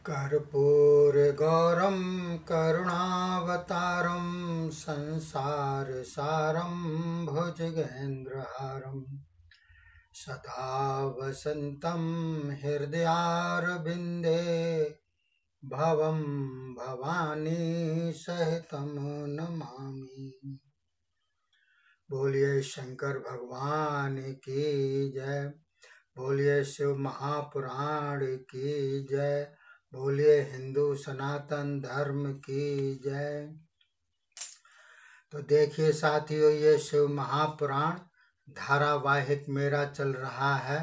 कर्पूरगौरं करुणावतारं संसारसारं भुजगेन्द्रहारं सदा वसन्तं हृदयारविन्दे भवं भवानी सहितं नमामि। बोलिए शंकर भगवान की जय, बोलिए शिव महापुराण की जय, बोलिए हिंदू सनातन धर्म की जय। तो देखिए साथियों, ये शिव महापुराण धारावाहिक मेरा चल रहा है।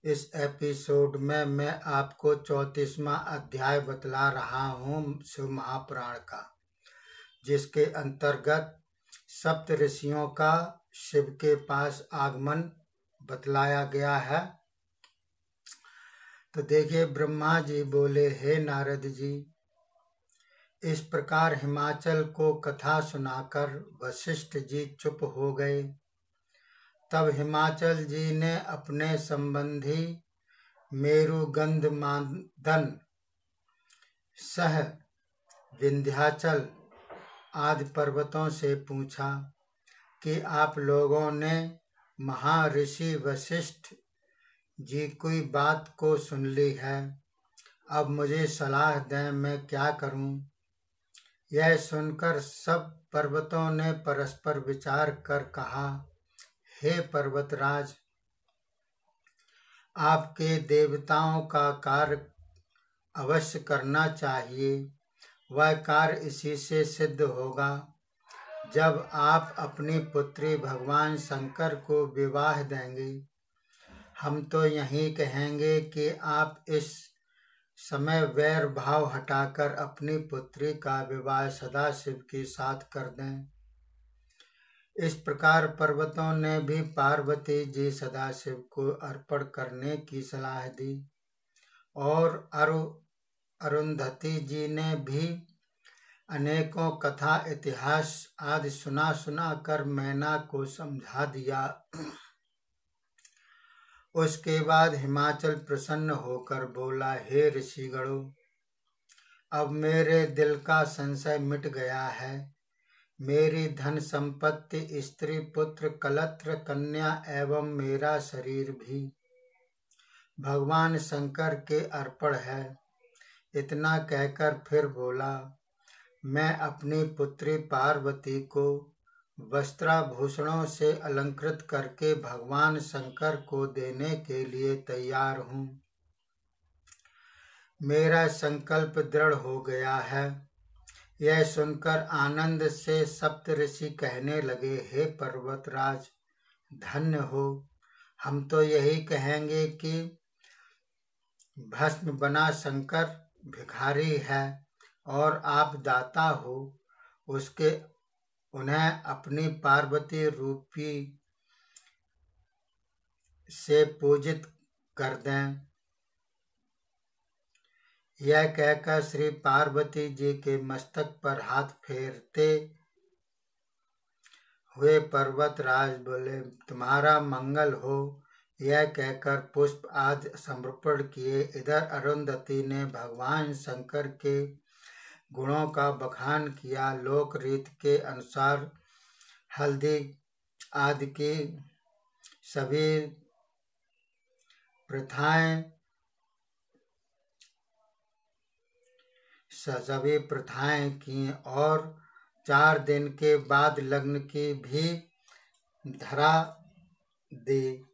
इस एपिसोड में मैं आपको 34वां अध्याय बतला रहा हूँ शिव महापुराण का, जिसके अंतर्गत सप्त ऋषियों का शिव के पास आगमन बतलाया गया है। तो देखिए, ब्रह्मा जी बोले, हे नारद जी, इस प्रकार हिमाचल को कथा सुनाकर वशिष्ठ जी चुप हो गए। तब हिमाचल जी ने अपने संबंधी मेरु गंधमादन सह विंध्याचल आदि पर्वतों से पूछा कि आप लोगों ने महर्षि वशिष्ठ जी कोई बात को सुन ली है, अब मुझे सलाह दें, मैं क्या करूं। यह सुनकर सब पर्वतों ने परस्पर विचार कर कहा, हे पर्वतराज, आपके देवताओं का कार्य अवश्य करना चाहिए। वह कार्य इसी से सिद्ध होगा जब आप अपनी पुत्री भगवान शंकर को विवाह देंगे। हम तो यही कहेंगे कि आप इस समय वैर भाव हटाकर अपनी पुत्री का विवाह सदाशिव के साथ कर दें। इस प्रकार पर्वतों ने भी पार्वती जी सदाशिव को अर्पण करने की सलाह दी और अरुंधति जी ने भी अनेकों कथा इतिहास आदि सुना सुना कर मैना को समझा दिया। उसके बाद हिमाचल प्रसन्न होकर बोला, हे ऋषिगणों, अब मेरे दिल का संशय मिट गया है। मेरी धन संपत्ति, स्त्री पुत्र, कलत्र कन्या एवं मेरा शरीर भी भगवान शंकर के अर्पण है। इतना कहकर फिर बोला, मैं अपनी पुत्री पार्वती को वस्त्राभूषणों से अलंकृत करके भगवान शंकर को देने के लिए तैयार हूँ। मेरा संकल्प दृढ़ हो गया है। यह सुनकर आनंद से सप्त ऋषि कहने लगे, हे पर्वतराज, धन्य हो। हम तो यही कहेंगे कि भस्म बना शंकर भिखारी है और आप दाता हो। उन्हें अपनी पार्वती रूपी से पूजित कर दें। यह कहकर श्री पार्वती जी के मस्तक पर हाथ फेरते हुए पर्वतराज बोले, तुम्हारा मंगल हो। यह कहकर पुष्प आदि समर्पण किए। इधर अरुंधति ने भगवान शंकर के गुणों का बखान किया। लोक रीत के अनुसार हल्दी आदि की सभी प्रथाएं की और 4 दिन के बाद लग्न की भी धरा दी।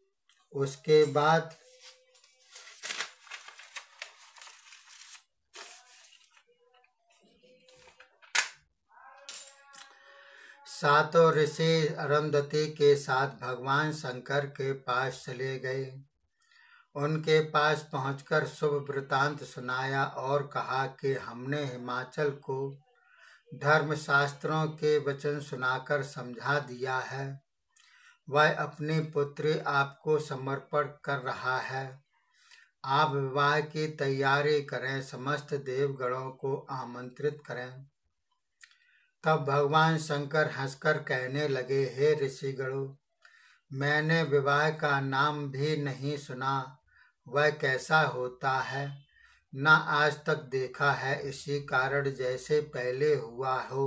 उसके बाद सातों ऋषि अरुंधति के साथ भगवान शंकर के पास चले गए। उनके पास पहुंचकर शुभ वृतांत सुनाया और कहा कि हमने हिमाचल को धर्मशास्त्रों के वचन सुनाकर समझा दिया है। वह अपनी पुत्री आपको समर्पण कर रहा है। आप विवाह की तैयारी करें, समस्त देवगणों को आमंत्रित करें। तब भगवान शंकर हंसकर कहने लगे, हे ऋषिगणों, मैंने विवाह का नाम भी नहीं सुना। वह कैसा होता है? ना आज तक देखा है। इसी कारण जैसे पहले हुआ हो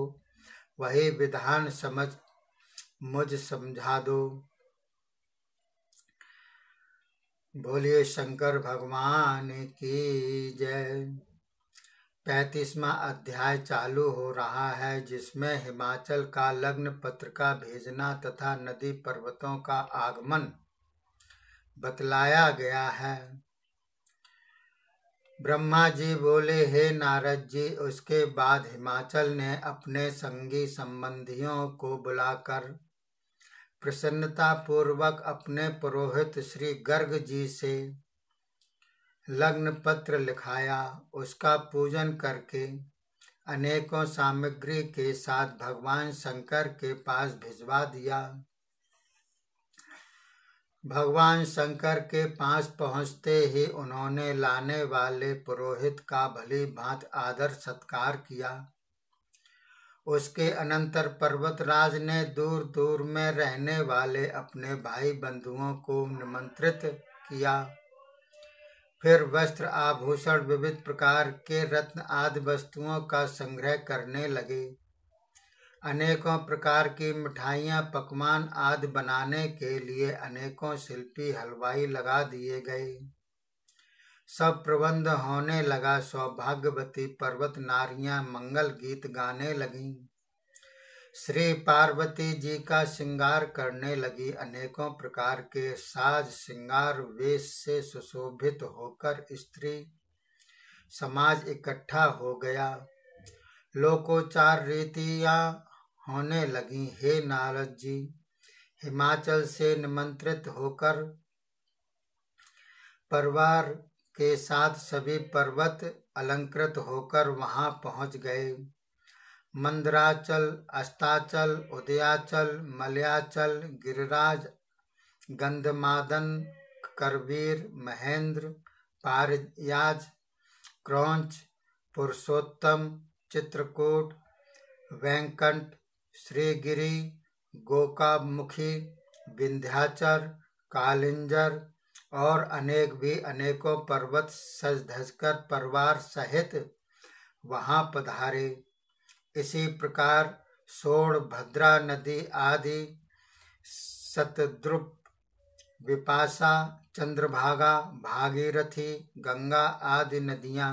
वही विधान मुझ समझा दो। बोलिए शंकर भगवान की जय। 35वां अध्याय चालू हो रहा है, जिसमें हिमाचल का लग्न पत्र का भेजना तथा नदी पर्वतों का आगमन बतलाया गया है। ब्रह्मा जी बोले, हे नारद जी। उसके बाद हिमाचल ने अपने संगी संबंधियों को बुलाकर प्रसन्नता पूर्वक अपने पुरोहित श्री गर्ग जी से लग्न पत्र लिखाया। उसका पूजन करके अनेकों सामग्री के साथ भगवान शंकर के पास भिजवा दिया। भगवान शंकर के पास पहुँचते ही उन्होंने लाने वाले पुरोहित का भली भांति आदर सत्कार किया। उसके अनंतर पर्वतराज ने दूर दूर में रहने वाले अपने भाई बंधुओं को निमंत्रित किया। फिर वस्त्र आभूषण विविध प्रकार के रत्न आदि वस्तुओं का संग्रह करने लगे। अनेकों प्रकार की मिठाइयाँ पकवान आदि बनाने के लिए अनेकों शिल्पी हलवाई लगा दिए गए। सब प्रबंध होने लगा। सौभाग्यवती पर्वत नारियां मंगल गीत गाने लगीं। श्री पार्वती जी का श्रृंगार करने लगी। अनेकों प्रकार के साज श्रृंगार वेश से सुशोभित होकर स्त्री समाज इकट्ठा हो गया। लोकोचार रीतियां होने लगी। हे नारद जी, हिमाचल से निमंत्रित होकर परिवार के साथ सभी पर्वत अलंकृत होकर वहां पहुंच गए। मंदराचल, अस्ताचल, उदयाचल, मलयाचल, गिरिराज, गंधमादन, करवीर, महेंद्र, पारियाज, क्रौंच, पुरुषोत्तम, चित्रकूट, वेंकट, श्रीगिरी, गोकामुखी, विंध्याचल, कालिंजर और अनेकों पर्वत सज धजकर परिवार सहित वहां पधारे। इसी प्रकार सोनभद्रा नदी आदि सतद्रुप, विपाशा, चंद्रभागा, भागीरथी, गंगा आदि नदियां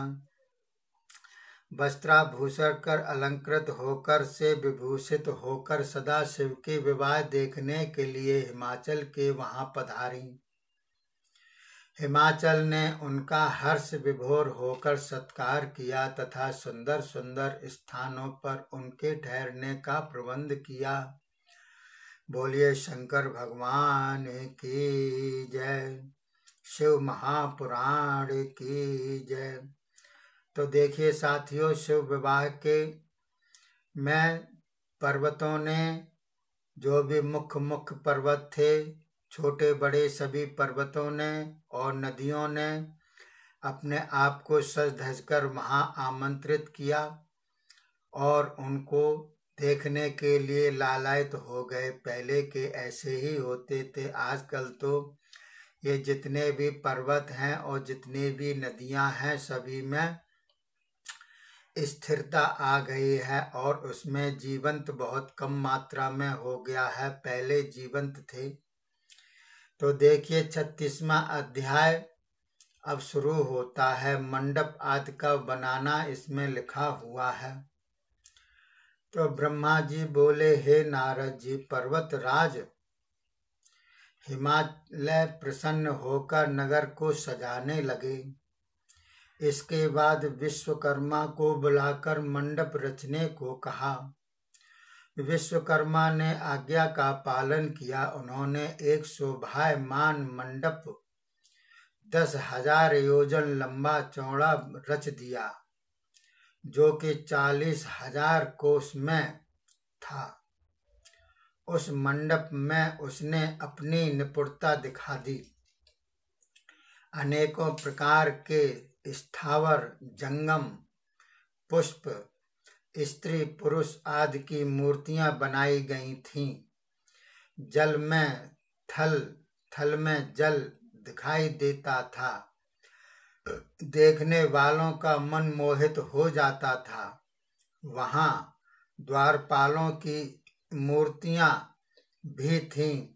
वस्त्राभूषण कर अलंकृत होकर से विभूषित होकर सदाशिव के विवाह देखने के लिए हिमाचल के वहां पधारी। हिमाचल ने उनका हर्ष विभोर होकर सत्कार किया तथा सुंदर सुंदर स्थानों पर उनके ठहरने का प्रबंध किया। बोलिए शंकर भगवान की जय। शिव महापुराण की जय। तो देखिए साथियों, शिव विवाह के में पर्वतों ने, जो भी मुख्य पर्वत थे, छोटे बड़े सभी पर्वतों ने और नदियों ने अपने आप को सज धज कर वहाँ आमंत्रित किया और उनको देखने के लिए लालायित हो गए। पहले के ऐसे ही होते थे। आजकल तो ये जितने भी पर्वत हैं और जितनी भी नदियां हैं सभी में स्थिरता आ गई है और उसमें जीवंत बहुत कम मात्रा में हो गया है। पहले जीवंत थे। तो देखिए 36वां अध्याय अब शुरू होता है। मंडप आदि का बनाना इसमें लिखा हुआ है। तो ब्रह्मा जी बोले, हे नारद जी, पर्वतराज हिमालय प्रसन्न होकर नगर को सजाने लगे। इसके बाद विश्वकर्मा को बुलाकर मंडप रचने को कहा। विश्वकर्मा ने आज्ञा का पालन किया। उन्होंने एक शोभायमान मंडप 10,000 योजन लंबा चौड़ा रच दिया, जो कि 40,000 कोस में था। उस मंडप में उसने अपनी निपुणता दिखा दी। अनेकों प्रकार के स्थावर, जंगम, पुष्प, स्त्री पुरुष आदि की मूर्तियां बनाई गई थीं। जल में थल, थल में जल दिखाई देता था। देखने वालों का मन मोहित हो जाता था। वहां द्वारपालों की मूर्तियां भी थीं,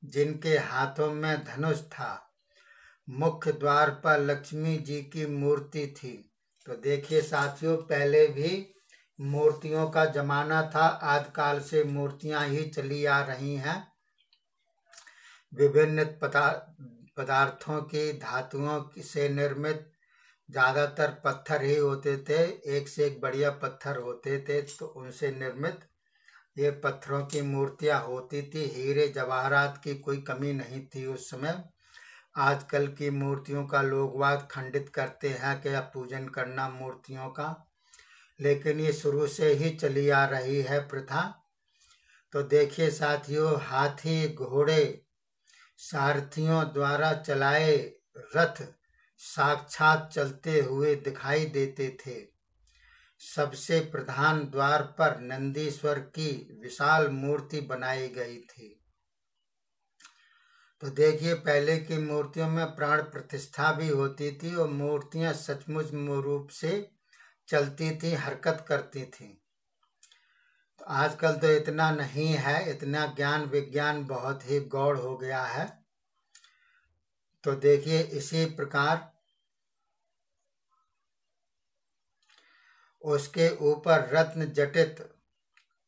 जिनके हाथों में धनुष था। मुख्य द्वार पर लक्ष्मी जी की मूर्ति थी। तो देखिए साथियों, पहले भी मूर्तियों का जमाना था। आदिकाल से मूर्तियां ही चली आ रही हैं। विभिन्न पदार्थों की, धातुओं से निर्मित ज्यादातर पत्थर ही होते थे। एक से एक बढ़िया पत्थर होते थे, तो उनसे निर्मित ये पत्थरों की मूर्तियां होती थी। हीरे जवाहरात की कोई कमी नहीं थी उस समय। आजकल की मूर्तियों का लोग वाद खंडित करते हैं कि अब पूजन करना मूर्तियों का, लेकिन ये शुरू से ही चली आ रही है प्रथा। तो देखिए साथियों, हाथी, घोड़े, सारथियों द्वारा चलाए रथ साक्षात चलते हुए दिखाई देते थे। सबसे प्रधान द्वार पर नंदीश्वर की विशाल मूर्ति बनाई गई थी। तो देखिए, पहले की मूर्तियों में प्राण प्रतिष्ठा भी होती थी और मूर्तियां सचमुच रूप से चलती थी, हरकत करती थी। तो आजकल तो इतना नहीं है, इतना ज्ञान विज्ञान बहुत ही गौड़ हो गया है। तो देखिए, इसी प्रकार उसके ऊपर रत्न जटित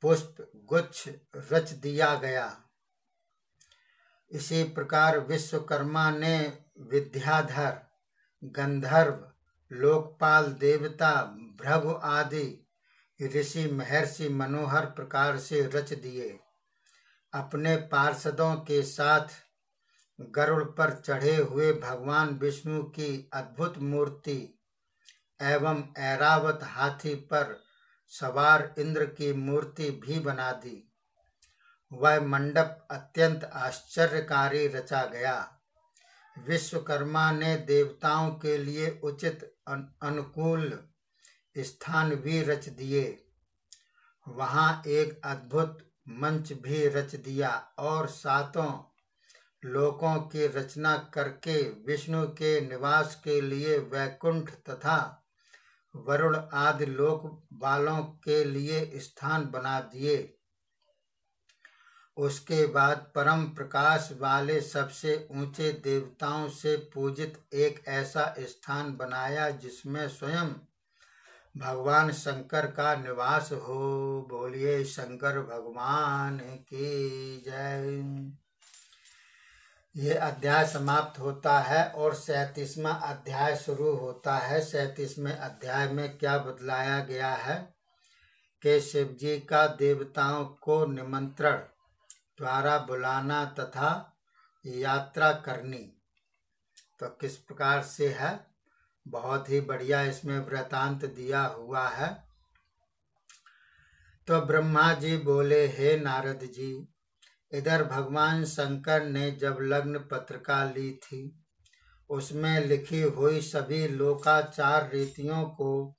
पुष्प गुच्छ रच दिया गया। इसी प्रकार विश्वकर्मा ने विद्याधर, गंधर्व, लोकपाल, देवता, भृगु आदि ऋषि महर्षि मनोहर प्रकार से रच दिए। अपने पार्षदों के साथ गरुड़ पर चढ़े हुए भगवान विष्णु की अद्भुत मूर्ति एवं ऐरावत हाथी पर सवार इंद्र की मूर्ति भी बना दी। वह मंडप अत्यंत आश्चर्यकारी रचा गया। विश्वकर्मा ने देवताओं के लिए उचित अनुकूल स्थान भी रच दिए। वहां एक अद्भुत मंच भी रच दिया और सातों लोकों की रचना करके विष्णु के निवास के लिए वैकुंठ तथा वरुण आदि लोक वालों के लिए स्थान बना दिए। उसके बाद परम प्रकाश वाले सबसे ऊंचे देवताओं से पूजित एक ऐसा स्थान बनाया जिसमें स्वयं भगवान शंकर का निवास हो। बोलिए शंकर भगवान की जय। ये अध्याय समाप्त होता है और 37वां अध्याय शुरू होता है। 37वें अध्याय में क्या बतलाया गया है कि शिव जी का देवताओं को निमंत्रण द्वारा बुलाना तथा यात्रा करनी। तो किस प्रकार से है, बहुत ही बढ़िया इसमें वृतांत दिया हुआ है। तो ब्रह्मा जी बोले, हे नारद जी, इधर भगवान शंकर ने जब लग्न पत्रिका ली थी, उसमें लिखी हुई सभी लोकाचार रीतियों को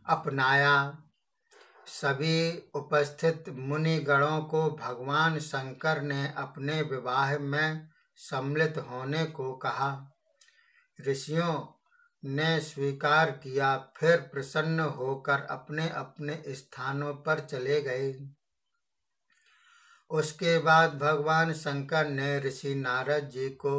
अपनाया। सभी उपस्थित मुनिगणों को भगवान शंकर ने अपने विवाह में सम्मिलित होने को कहा। ऋषियों ने स्वीकार किया, फिर प्रसन्न होकर अपने अपने स्थानों पर चले गए। उसके बाद भगवान शंकर ने ऋषि नारद जी को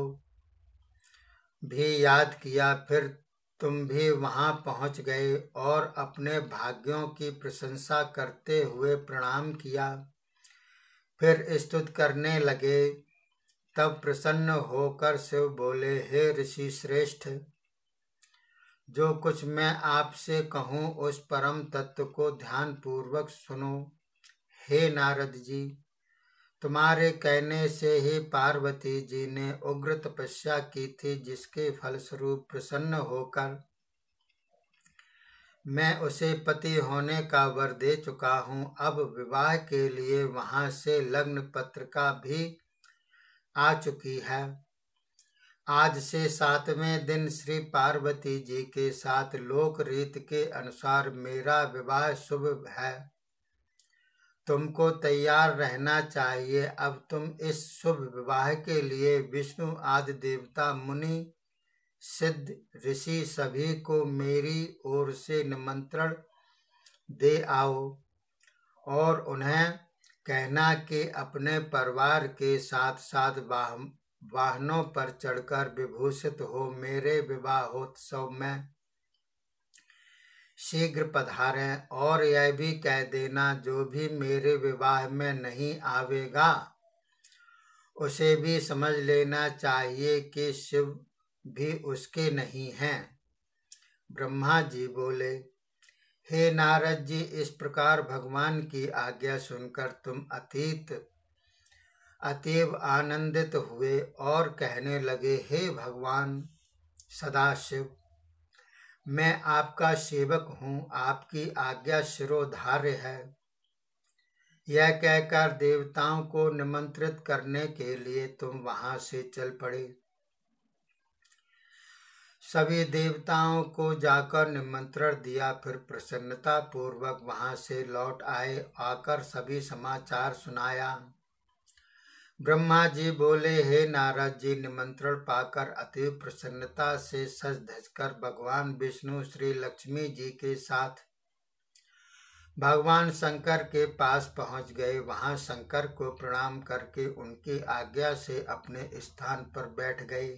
भी याद किया। फिर तुम भी वहां पहुंच गए और अपने भाग्यों की प्रशंसा करते हुए प्रणाम किया। फिर स्तुति करने लगे। तब प्रसन्न होकर शिव बोले, हे ऋषि श्रेष्ठ, जो कुछ मैं आपसे कहूँ उस परम तत्व को ध्यान पूर्वक सुनो। हे नारद जी, तुम्हारे कहने से ही पार्वती जी ने उग्र तपस्या की थी, जिसके फलस्वरूप प्रसन्न होकर मैं उसे पति होने का वर दे चुका हूँ। अब विवाह के लिए वहां से लग्न पत्रिका भी आ चुकी है। आज से 7वें दिन श्री पार्वती जी के साथ लोक रीत के अनुसार मेरा विवाह शुभ है। तुमको तैयार रहना चाहिए। अब तुम इस शुभ विवाह के लिए विष्णु आदि देवता, मुनि, सिद्ध, ऋषि सभी को मेरी ओर से निमंत्रण दे आओ और उन्हें कहना कि अपने परिवार के साथ साथ वाहनों पर चढ़कर विभूषित हो मेरे विवाहोत्सव में शीघ्र पधारें। और यह भी कह देना, जो भी मेरे विवाह में नहीं आवेगा उसे भी समझ लेना चाहिए कि शिव भी उसके नहीं हैं। ब्रह्मा जी बोले, हे नारद जी, इस प्रकार भगवान की आज्ञा सुनकर तुम अतीव आनंदित हुए और कहने लगे, हे भगवान सदाशिव, मैं आपका सेवक हूँ, आपकी आज्ञा शिरोधार्य है। यह कहकर देवताओं को निमंत्रित करने के लिए तुम वहां से चल पड़े। सभी देवताओं को जाकर निमंत्रण दिया, फिर प्रसन्नता पूर्वक वहां से लौट आए। आकर सभी समाचार सुनाया। ब्रह्मा जी बोले, हे नारद जी, निमंत्रण पाकर अति प्रसन्नता से सज धजकर भगवान विष्णु श्री लक्ष्मी जी के साथ भगवान शंकर के पास पहुंच गए। वहां शंकर को प्रणाम करके उनकी आज्ञा से अपने स्थान पर बैठ गए।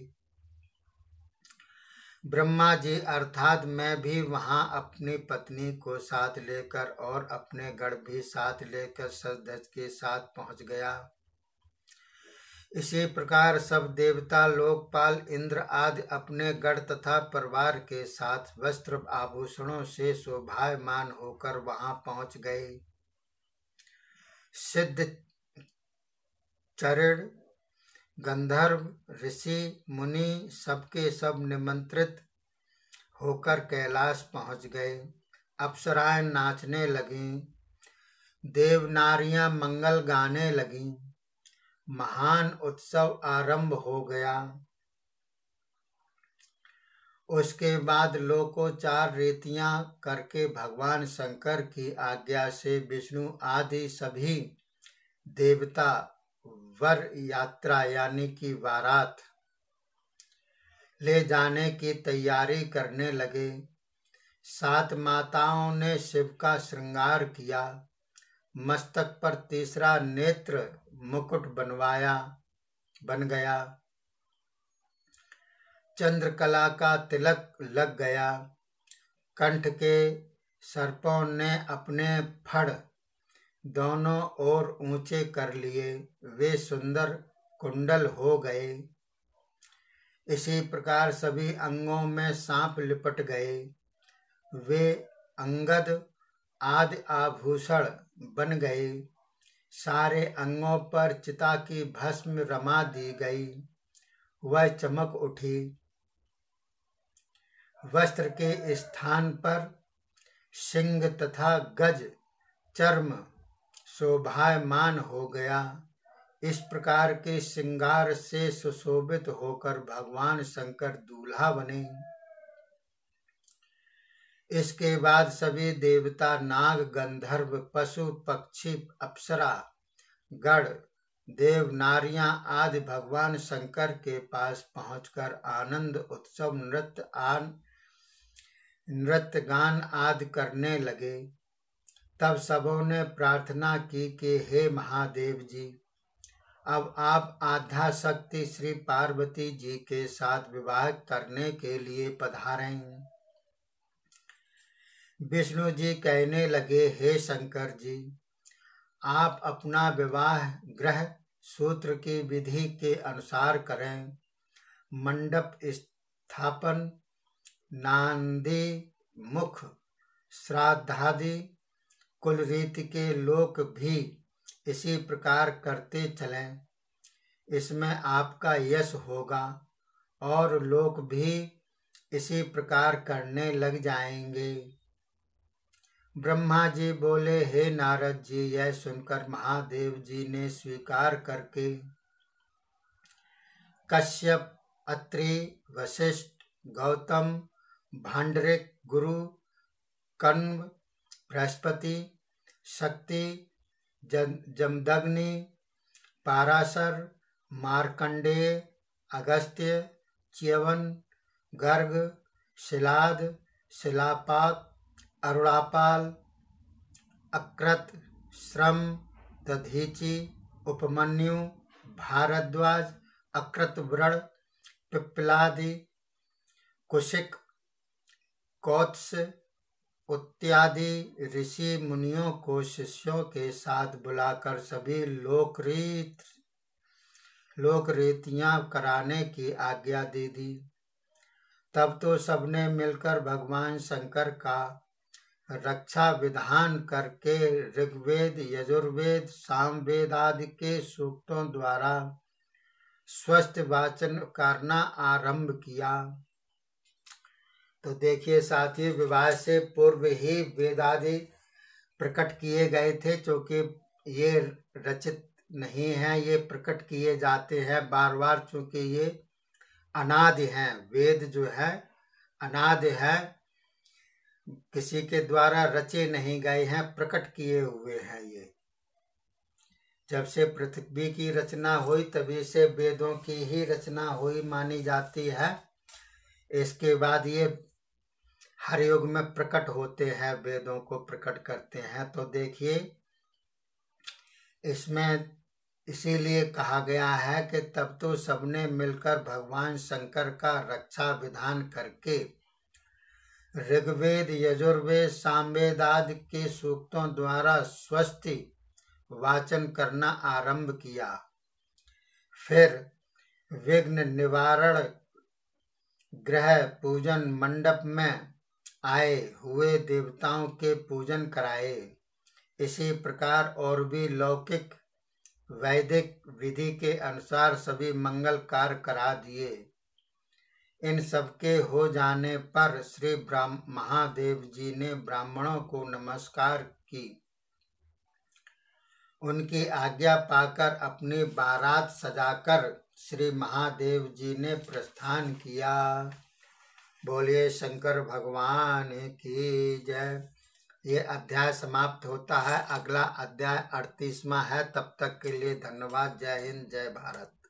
ब्रह्मा जी अर्थात मैं भी वहां अपनी पत्नी को साथ लेकर और अपने गण भी साथ लेकर सज धज के साथ पहुंच गया। इसी प्रकार सब देवता, लोकपाल, इंद्र आदि अपने गण तथा परिवार के साथ वस्त्र आभूषणों से शोभायमान होकर वहां पहुंच गए। सिद्ध, चरण, गंधर्व, ऋषि, मुनि सबके सब निमंत्रित होकर कैलाश पहुंच गए। अप्सराएं नाचने लगीं, देव नारियां मंगल गाने लगीं। महान उत्सव आरंभ हो गया। उसके बाद लोकोचार रीतियां करके भगवान शंकर की आज्ञा से विष्णु आदि सभी देवता वर यात्रा यानी कि बारात ले जाने की तैयारी करने लगे। 7 माताओं ने शिव का श्रृंगार किया। मस्तक पर तीसरा नेत्र मुकुट बन गया। चंद्रकला का तिलक लग गया। कंठ के सर्पों ने अपने फड़ दोनों ओर ऊंचे कर लिए। वे सुंदर कुंडल हो गए। इसी प्रकार सभी अंगों में सांप लिपट गए। वे अंगद आदि आभूषण बन गए। सारे अंगों पर चिता की भस्म रमा दी गई। वह चमक उठी। वस्त्र के स्थान पर सिंह तथा गज चर्म शोभायमान हो गया। इस प्रकार के श्रृंगार से सुशोभित होकर भगवान शंकर दूल्हा बने। इसके बाद सभी देवता, नाग, गंधर्व, पशु, पक्षी, अप्सरा, गण, देव, नारियां आदि भगवान शंकर के पास पहुंचकर आनंद उत्सव नृत्य गान आदि करने लगे। तब सबों ने प्रार्थना की कि हे महादेव जी, अब आप आद्या शक्ति श्री पार्वती जी के साथ विवाह करने के लिए पधारें। विष्णु जी कहने लगे, हे शंकर जी, आप अपना विवाह गृह सूत्र की विधि के अनुसार करें। मंडप स्थापन, नांदी मुख, श्राद्धादि कुल रीति के लोग भी इसी प्रकार करते चलें। इसमें आपका यश होगा और लोग भी इसी प्रकार करने लग जाएंगे। ब्रह्मा जी बोले, हे नारद जी, यह सुनकर महादेव जी ने स्वीकार करके कश्यप, अत्रि, वशिष्ठ, गौतम, भांडरिक, गुरु, कण्व, बृहस्पति, शक्ति, जमदग्नि, पाराशर, मार्कंडेय, अगस्त्य, च्यवन, गर्ग, शिलाद, शिलापाक, अरुणापाल, अक्रत, श्रम, दधीचि, उपमन्यु, भारद्वाज, अक्रतव्रण, पिप्पलादि, कुशिक, कौत्स इत्यादि ऋषि मुनियों को शिष्यों के साथ बुलाकर सभी लोक रीतियां कराने की आज्ञा दे दी। तब तो सबने मिलकर भगवान शंकर का रक्षा विधान करके ऋग्वेद, यजुर्वेद, सामवेद आदि के सूक्तों द्वारा स्वस्थ वाचन करना आरंभ किया। तो देखिए साथियों, विवाह से पूर्व ही वेद आदि प्रकट किए गए थे, क्योंकि ये रचित नहीं है, ये प्रकट किए जाते हैं बार बार, चूंकि ये अनादि हैं। वेद जो है अनादि है, किसी के द्वारा रचे नहीं गए हैं, प्रकट किए हुए हैं। ये जब से पृथ्वी की रचना हुई तभी से वेदों की ही रचना हुई मानी जाती है। इसके बाद ये हर युग में प्रकट होते हैं, वेदों को प्रकट करते हैं। तो देखिए इसमें इसीलिए कहा गया है कि तब तो सबने मिलकर भगवान शंकर का रक्षा विधान करके ऋग्वेद, यजुर्वेद, सामवेद आदि के सूक्तों द्वारा स्वस्ति वाचन करना आरंभ किया। फिर विघ्न निवारण ग्रह पूजन मंडप में आए हुए देवताओं के पूजन कराए। इसी प्रकार और भी लौकिक वैदिक विधि के अनुसार सभी मंगल कार्य करा दिए। इन सबके हो जाने पर श्री महादेव जी ने ब्राह्मणों को नमस्कार की। उनकी आज्ञा पाकर अपनी बारात सजाकर श्री महादेव जी ने प्रस्थान किया। बोलिए शंकर भगवान की जय। ये अध्याय समाप्त होता है। अगला अध्याय 38वां है। तब तक के लिए धन्यवाद। जय हिंद, जय भारत।